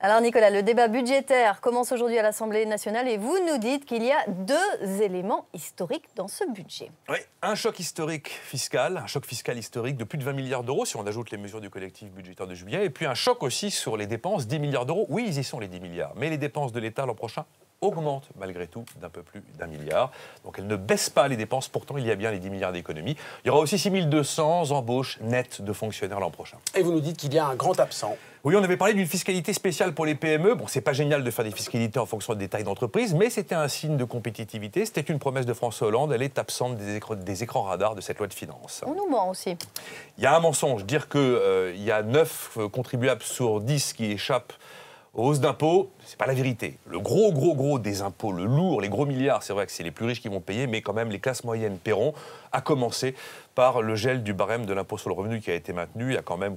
Alors Nicolas, le débat budgétaire commence aujourd'hui à l'Assemblée nationale et vous nous dites qu'il y a deux éléments historiques dans ce budget. Oui, un choc fiscal historique de plus de 20 milliards d'euros si on ajoute les mesures du collectif budgétaire de juillet, et puis un choc aussi sur les dépenses, 10 milliards d'euros. Oui, ils y sont les 10 milliards, mais les dépenses de l'État l'an prochain augmentent malgré tout d'un peu plus d'1 milliard. Donc elles ne baissent pas les dépenses, pourtant il y a bien les 10 milliards d'économies. Il y aura aussi 6200 embauches nettes de fonctionnaires l'an prochain. Et vous nous dites qu'il y a un grand absent. Oui, on avait parlé d'une fiscalité spéciale pour les PME. Bon, c'est pas génial de faire des fiscalités en fonction des tailles d'entreprise, mais c'était un signe de compétitivité. C'était une promesse de François Hollande. Elle est absente des écrans radars de cette loi de finances. On nous ment aussi. Il y a un mensonge. Dire qu'il y a 9 contribuables sur 10 qui échappent aux hausses d'impôts, c'est pas la vérité. Le gros des impôts, le lourd, les gros milliards, c'est vrai que c'est les plus riches qui vont payer, mais quand même les classes moyennes paieront, à commencer par le gel du barème de l'impôt sur le revenu qui a été maintenu. Il y a quand même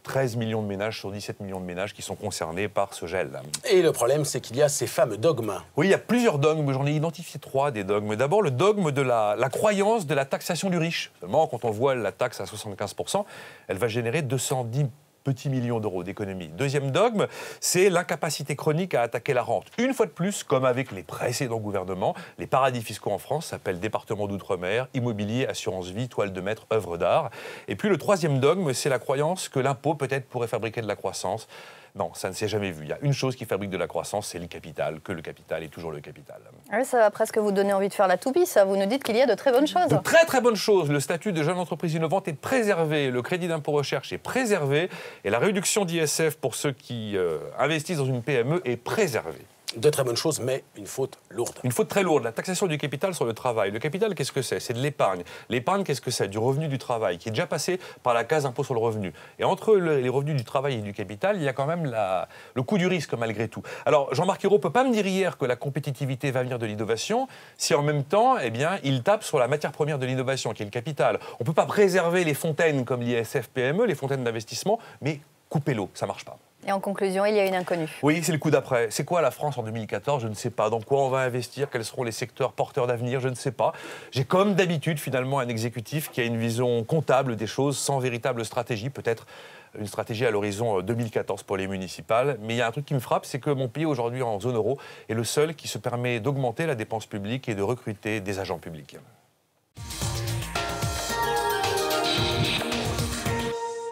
13 millions de ménages sur 17 millions de ménages qui sont concernés par ce gel. Et le problème, c'est qu'il y a ces fameux dogmes. Oui, il y a plusieurs dogmes, j'en ai identifié 3 des dogmes. D'abord, le dogme de la croyance de la taxation du riche. Seulement, quand on voit la taxe à 75%, elle va générer 210 petits millions d'euros d'économie. Deuxième dogme, c'est l'incapacité chronique à attaquer la rente. Une fois de plus, comme avec les précédents gouvernements, les paradis fiscaux en France s'appellent département d'outre-mer, immobilier, assurance vie, toile de maître, œuvre d'art. Et puis le troisième dogme, c'est la croyance que l'impôt peut-être pourrait fabriquer de la croissance. Non, ça ne s'est jamais vu. Il y a une chose qui fabrique de la croissance, c'est le capital, que le capital est toujours le capital. Oui, ça va presque vous donner envie de faire la toupie, ça. Vous nous dites qu'il y a de très bonnes choses. De très bonnes choses. Le statut de jeune entreprise innovante est préservé, le crédit d'impôt recherche est préservé, et la réduction d'ISF pour ceux qui investissent dans une PME est préservée. De très bonnes choses, mais une faute lourde. Une faute très lourde, la taxation du capital sur le travail. Le capital, qu'est-ce que c'est? C'est de l'épargne. L'épargne, qu'est-ce que c'est? Du revenu du travail, qui est déjà passé par la case impôt sur le revenu. Et entre les revenus du travail et du capital, il y a quand même le coût du risque, malgré tout. Alors, Jean-Marc Ayrault ne peut pas me dire hier que la compétitivité va venir de l'innovation, si en même temps, eh bien, il tape sur la matière première de l'innovation, qui est le capital. On ne peut pas préserver les fontaines comme l'ISF PME, les fontaines d'investissement, mais couper l'eau, ça ne marche pas. Et en conclusion, il y a une inconnue. Oui, c'est le coup d'après. C'est quoi la France en 2014? Je ne sais pas. Dans quoi on va investir? Quels seront les secteurs porteurs d'avenir? Je ne sais pas. J'ai comme d'habitude finalement un exécutif qui a une vision comptable des choses sans véritable stratégie. Peut-être une stratégie à l'horizon 2014 pour les municipales. Mais il y a un truc qui me frappe, c'est que mon pays aujourd'hui en zone euro est le seul qui se permet d'augmenter la dépense publique et de recruter des agents publics.